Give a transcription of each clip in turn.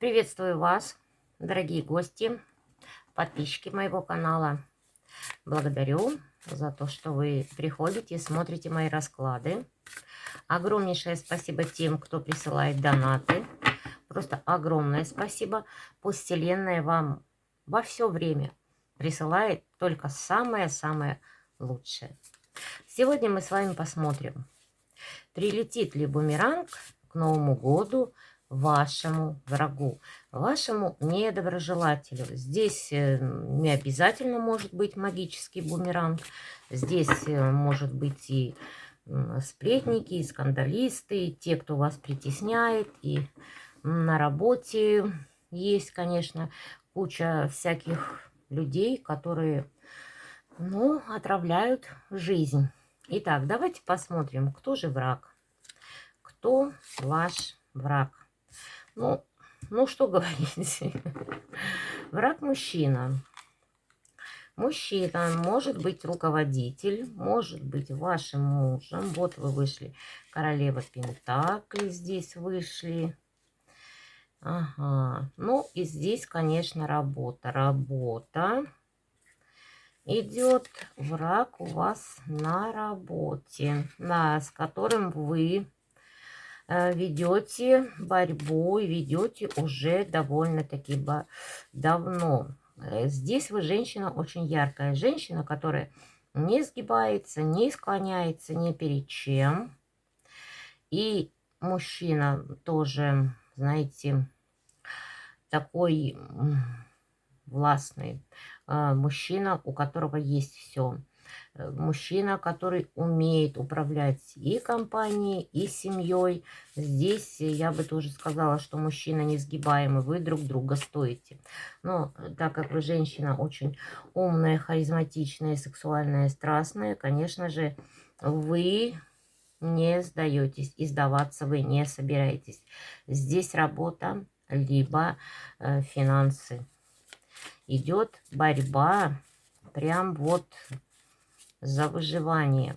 Приветствую вас, дорогие гости, подписчики моего канала. Благодарю за то, что вы приходите и смотрите мои расклады. Огромнейшее спасибо тем, кто присылает донаты. Просто огромное спасибо. Пусть Вселенная вам во все время присылает только самое-самое лучшее. Сегодня мы с вами посмотрим, прилетит ли бумеранг к Новому году вашему врагу, вашему недоброжелателю. Здесь не обязательно может быть магический бумеранг. Здесь может быть и сплетники, и скандалисты, и те, кто вас притесняет, и на работе есть, конечно, куча всяких людей, которые, отравляют жизнь. Итак, давайте посмотрим, кто же враг, кто ваш враг. Ну что говорить, враг мужчина. Мужчина может быть руководитель, может быть вашим мужем. Вот вы вышли, королева Пентаклей здесь вышли. Ага, ну и здесь, конечно, работа. Идет враг у вас на работе, с которым вы ведете борьбу и ведете уже довольно-таки давно. Здесь вы женщина очень яркая, женщина, которая не сгибается, не склоняется ни перед чем. И мужчина тоже, знаете, такой властный, мужчина, у которого есть все. Мужчина, который умеет управлять и компанией, и семьей. Здесь я бы тоже сказала, что мужчина несгибаемый, вы друг друга стоите. Но так как вы женщина очень умная, харизматичная, сексуальная, страстная, конечно же, вы не сдаетесь, и сдаваться вы не собираетесь. Здесь работа, либо финансы. Идет борьба прям вот за выживание.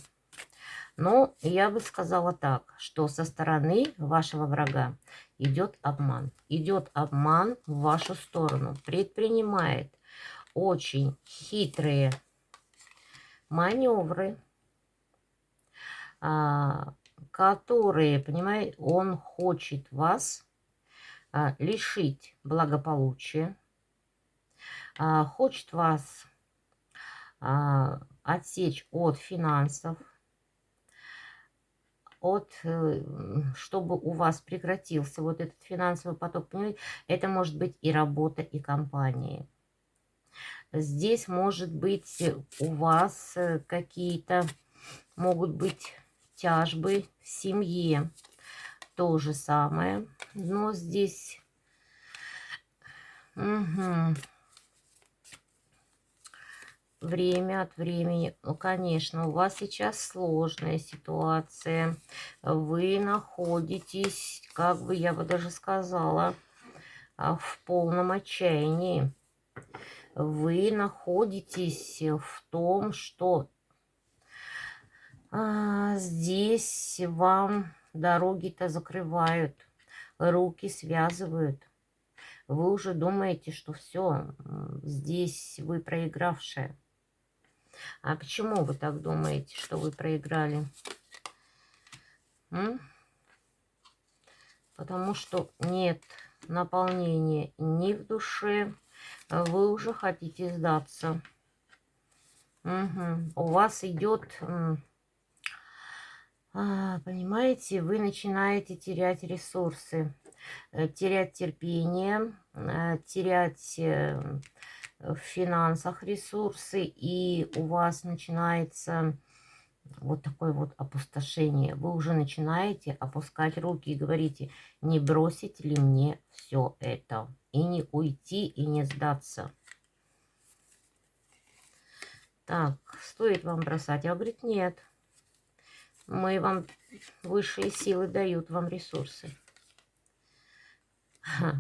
Но я бы сказала так, что со стороны вашего врага идет обман. Идет обман в вашу сторону. Предпринимает очень хитрые маневры, которые, понимаете, он хочет вас лишить благополучия, хочет вас отсечь от финансов, чтобы у вас прекратился вот этот финансовый поток. Понимаете? Это может быть и работа, и компания. Здесь может быть у вас какие-то, могут быть тяжбы в семье. То же самое. Но здесь... Время от времени, конечно, у вас сейчас сложная ситуация. Вы находитесь, как бы я бы даже сказала, в полном отчаянии. Вы находитесь в том, что здесь вам дороги-то закрывают, руки связывают. Вы уже думаете, что все, здесь вы проигравшая. А почему вы так думаете, что вы проиграли? Потому что нет наполнения ни в душе. Вы уже хотите сдаться. У вас идет, понимаете, вы начинаете терять ресурсы, терять терпение, терять в финансах ресурсы, и у вас начинается вот такое вот опустошение. Вы уже начинаете опускать руки и говорите, не бросить ли мне все это, и не уйти, и не сдаться. Так, стоит вам бросать? А говорит, нет. Мы вам, высшие силы дают вам ресурсы.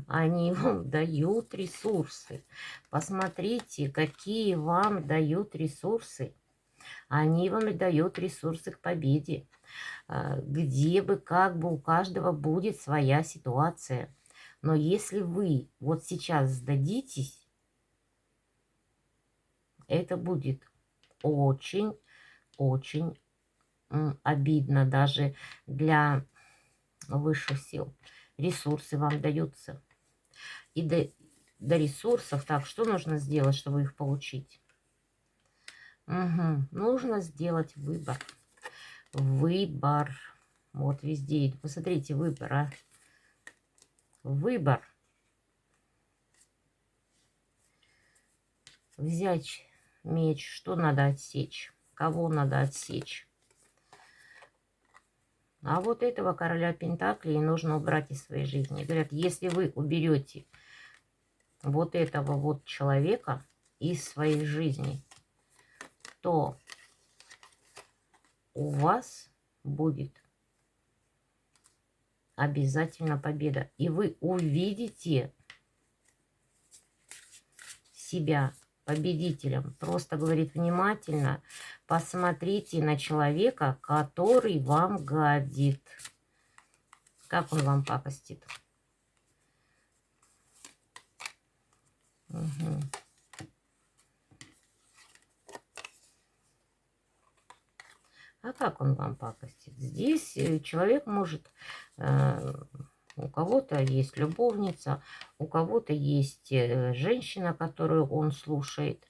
Они вам дают ресурсы. Посмотрите, какие вам дают ресурсы. Они вам дают ресурсы к победе. Где бы, как бы, у каждого будет своя ситуация. Но если вы вот сейчас сдадитесь, это будет очень-очень обидно даже для высших сил. Ресурсы вам даются. И до ресурсов, так, что нужно сделать, чтобы их получить? Угу. Нужно сделать выбор. Выбор. Вот везде. Посмотрите, выбор, а. Выбор. Взять меч. Что надо отсечь? Кого надо отсечь? А вот этого короля Пентаклей нужно убрать из своей жизни. Говорят, если вы уберете вот этого вот человека из своей жизни, то у вас будет обязательно победа. И вы увидите себя победителем. Просто говорит внимательно, посмотрите на человека, который вам гадит. Как он вам пакостит. Угу. А как он вам пакостит? Здесь человек может... у кого-то есть любовница, у кого-то есть женщина, которую он слушает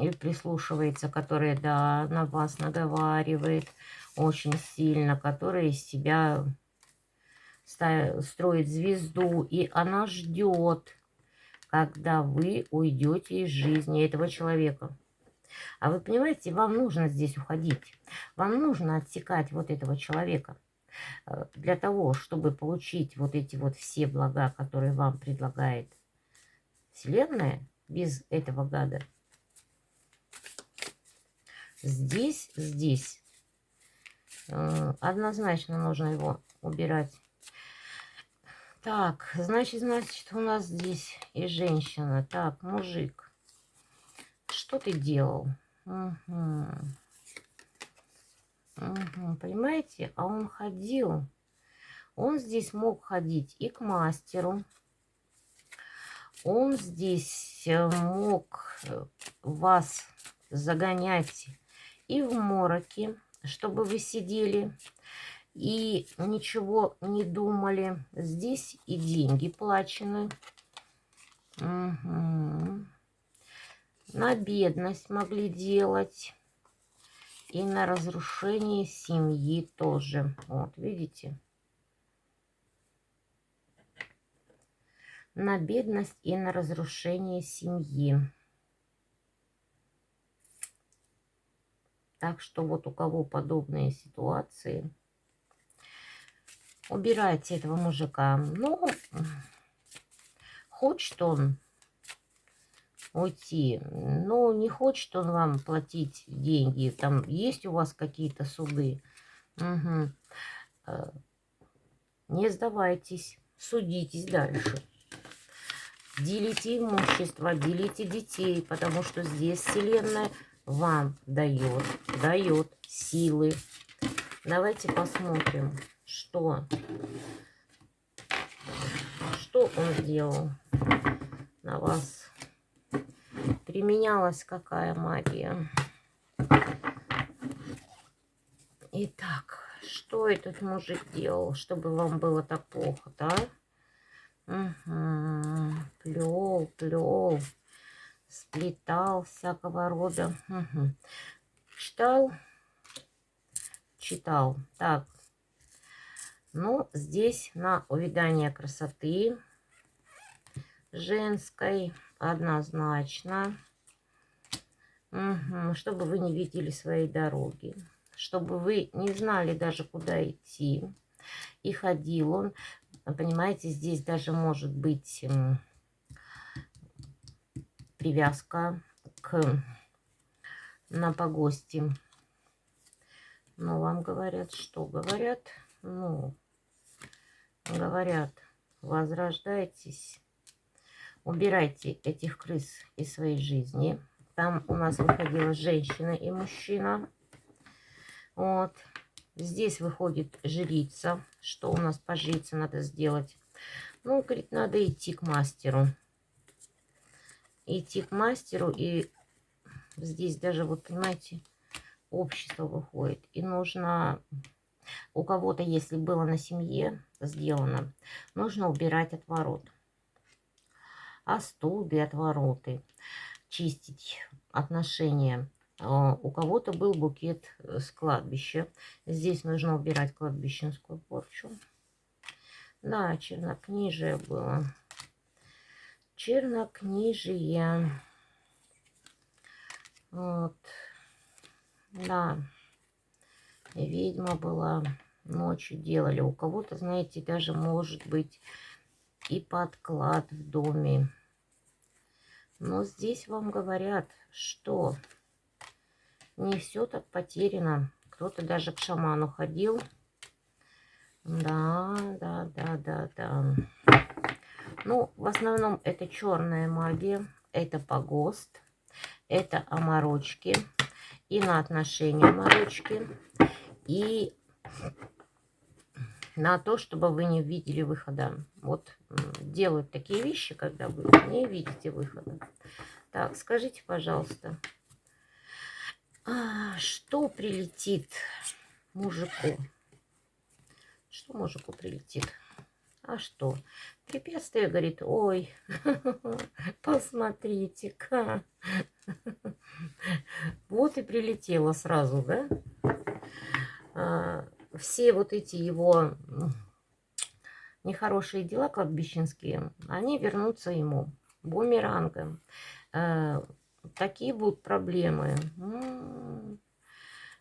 и прислушивается, которая, да, на вас наговаривает очень сильно, которая из себя строит звезду, и она ждет, когда вы уйдете из жизни этого человека. А вы понимаете, вам нужно здесь уходить. Вам нужно отсекать вот этого человека. Для того, чтобы получить вот эти вот все блага, которые вам предлагает Вселенная, без этого гада. Здесь однозначно нужно его убирать. Так, значит, у нас здесь и женщина. Так, мужик. Что ты делал? Угу. Угу, понимаете? А он ходил. Он здесь мог ходить и к мастеру. Он здесь мог вас загонять и в мороки, чтобы вы сидели и ничего не думали. Здесь и деньги плачены. Угу. На бедность могли делать. И на разрушение семьи тоже. Вот, видите? На бедность и на разрушение семьи. Так что вот у кого подобные ситуации, убирайте этого мужика. Ну, хочет он уйти, но не хочет он вам платить деньги. Там есть у вас какие-то суды. Угу. Не сдавайтесь, судитесь дальше. Делите имущество, делите детей, потому что здесь Вселенная вам дает силы. Давайте посмотрим, что он сделал на вас. Применялась какая магия. Итак, что этот мужик делал, чтобы вам было так плохо-то, а? Угу. Плел, сплетал всякого рода. Угу. Читал. Так, ну, здесь на увядание красоты женской однозначно. Угу. Чтобы вы не видели своей дороги. Чтобы вы не знали даже, куда идти. И ходил он. Понимаете, здесь даже может быть привязка на погосте. Но вам говорят, что говорят? Ну, говорят, возрождайтесь. Убирайте этих крыс из своей жизни. Там у нас выходила женщина и мужчина. Вот. Здесь выходит жрица. Что у нас по жрице надо сделать? Ну, говорит, надо идти к мастеру. Идти к мастеру, и здесь даже, вот понимаете, общество выходит. И нужно, у кого-то, если было на семье сделано, нужно убирать отворот. Остуды, отвороты, чистить отношения. У кого-то был букет с кладбища. Здесь нужно убирать кладбищенскую порчу. Да, чернокнижие было. Чернокнижие. Вот. Да. Ведьма была. Ночью делали. У кого-то, знаете, даже может быть и подклад в доме. Но здесь вам говорят, что не все так потеряно. Кто-то даже к шаману ходил. Да. Ну, в основном это черная магия, это погост, это оморочки и на отношения оморочки, и на то, чтобы вы не видели выхода. Вот делают такие вещи, когда вы не видите выхода. Так, скажите, пожалуйста, что прилетит мужику? Что мужику прилетит? А что? Препятствие, говорит, ой, посмотрите-ка. Вот и прилетело сразу, да? Все вот эти его нехорошие дела кладбищенские, они вернутся ему бумерангом. Такие будут проблемы.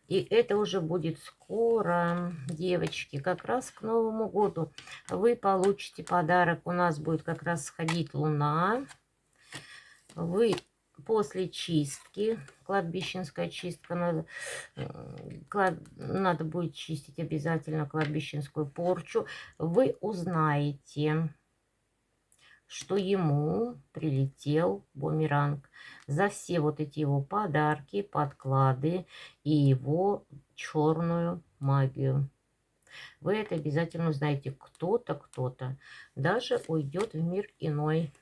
И это уже будет скоро, девочки, как раз к Новому году. Вы получите подарок. У нас будет как раз сходить Луна. Вы после чистки, кладбищенская чистка, надо будет чистить обязательно кладбищенскую порчу. Вы узнаете, что ему прилетел бумеранг за все вот эти его подарки, подклады и его черную магию. Вы это обязательно узнаете. Кто-то даже уйдет в мир иной.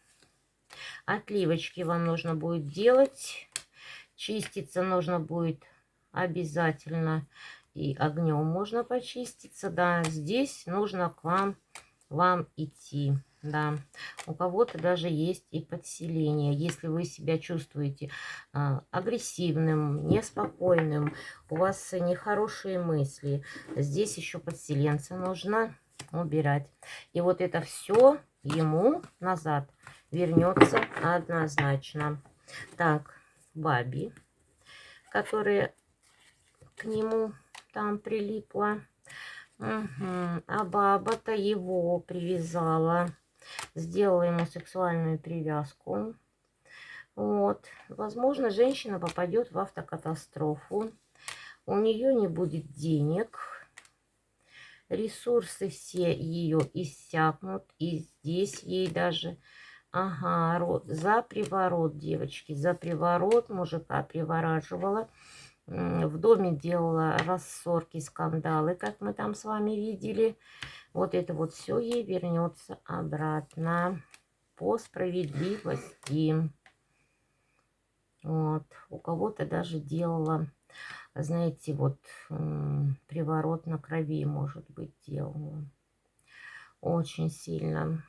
Отливочки вам нужно будет делать. Чиститься нужно будет обязательно. И огнем можно почиститься. Да, здесь нужно к вам идти. Да, у кого-то даже есть и подселение. Если вы себя чувствуете агрессивным, неспокойным, у вас нехорошие мысли, здесь еще подселенца нужно убирать. И вот это все ему назад вернется однозначно. Так, баби, которая к нему там прилипла. Угу. А баба-то его привязала. Сделала ему сексуальную привязку. Вот. Возможно, женщина попадет в автокатастрофу. У нее не будет денег. Ресурсы все ее иссякнут. И здесь ей даже... Ага, за приворот, девочки. За приворот мужика привораживала. В доме делала рассорки, скандалы, как мы там с вами видели. Вот это вот все ей вернется обратно по справедливости. Вот. У кого-то даже делала, знаете, вот приворот на крови, может быть, делала. Очень сильно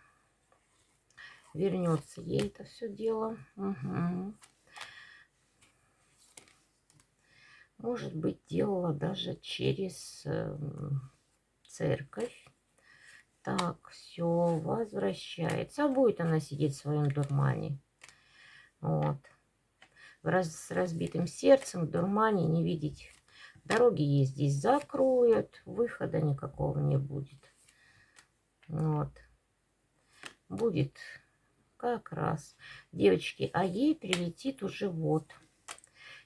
вернется ей это все дело. Угу. Может быть, делала даже через церковь. Так, все, возвращается. А будет она сидеть в своем дурмане. Вот. С разбитым сердцем, в дурмане, не видеть. Дороги ей здесь закроют. Выхода никакого не будет. Вот. Будет как раз. Девочки, а ей прилетит уже вот.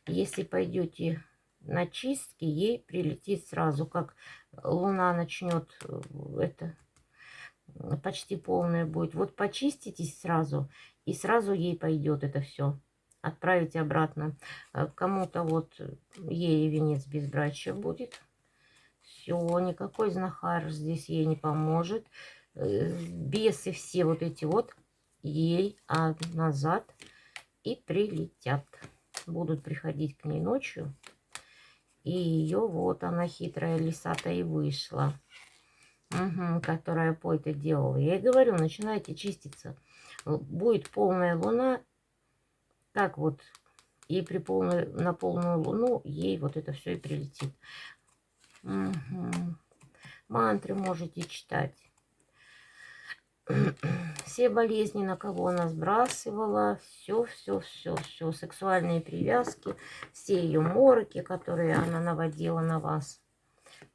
Если пойдете на чистки, ей прилетит сразу, как Луна начнет это... Почти полная будет. Вот почиститесь сразу, и сразу ей пойдет это все. Отправите обратно. Кому-то вот ей венец безбрачия будет. Все, никакой знахар здесь ей не поможет. бесы все вот эти вот ей назад и прилетят. Будут приходить к ней ночью. И ее вот она, хитрая лиса-то, и вышла. Угу, которая пой-то делала. Я ей говорю, начинайте чиститься. Будет полная луна. Так вот. И на полную луну ей вот это все и прилетит. Угу. Мантры можете читать. Все болезни, на кого она сбрасывала, все, сексуальные привязки, все ее мороки, которые она наводила на вас,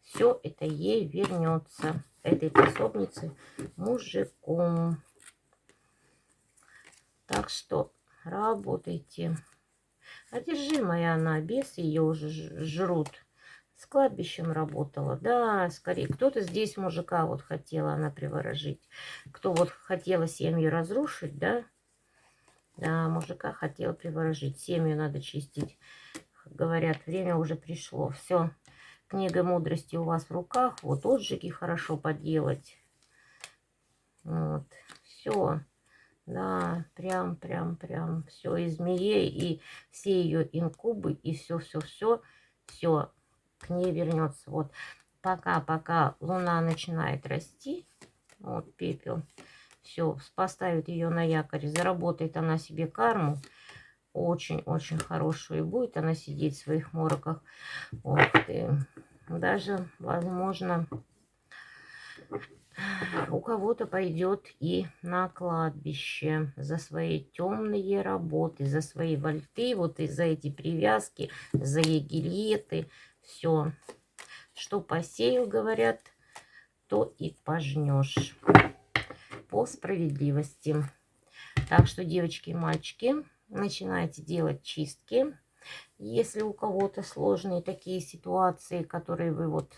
все это ей вернется, этой пособнице мужиком. Так что работайте. Одержимая она, бесы ее уже жрут. С кладбищем работала, да, скорее. Кто-то здесь мужика вот хотела она приворожить. Кто вот хотела семью разрушить, да, да, мужика хотела приворожить. Семью надо чистить. Говорят, время уже пришло. Все, книга мудрости у вас в руках. Вот отжиги хорошо поделать. Вот, все. Да, прям. Все и змеей, и все ее инкубы, и все. К ней вернется. Вот пока луна начинает расти, вот пепел, все, поставит ее на якорь, заработает она себе карму, очень хорошую, и будет она сидеть в своих мороках. Ух ты. Даже, возможно, у кого-то пойдет и на кладбище за свои темные работы, за свои вольты, вот и за эти привязки, за егильеты. Все, что посеял, говорят, то и пожнешь по справедливости. Так что, девочки и мальчики, начинайте делать чистки. Если у кого-то сложные такие ситуации, которые вы вот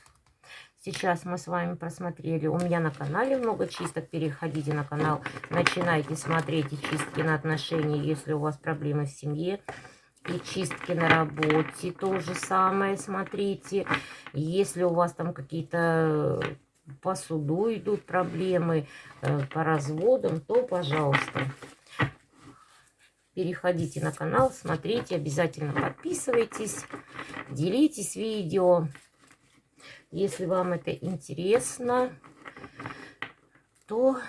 сейчас мы с вами просмотрели. У меня на канале много чисток. Переходите на канал, начинайте смотреть и чистки на отношения, если у вас проблемы в семье. И чистки на работе, то же самое смотрите. Если у вас там какие-то по суду идут проблемы, по разводам, то, пожалуйста, переходите на канал, смотрите, обязательно подписывайтесь, делитесь видео. Если вам это интересно, то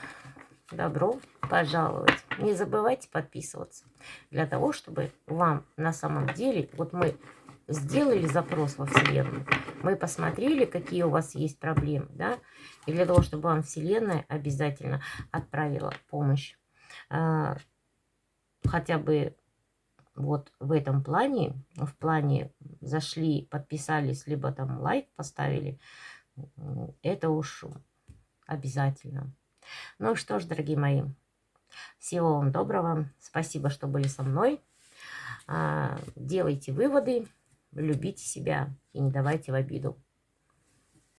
добро пожаловать. Не забывайте подписываться. Для того, чтобы вам на самом деле, вот мы сделали запрос во Вселенную, мы посмотрели, какие у вас есть проблемы, да, и для того, чтобы вам Вселенная обязательно отправила помощь. Хотя бы вот в этом плане, в плане зашли, подписались, либо там лайк поставили, это уж обязательно. Ну что ж, дорогие мои, всего вам доброго. Спасибо, что были со мной. Делайте выводы, любите себя и не давайте в обиду.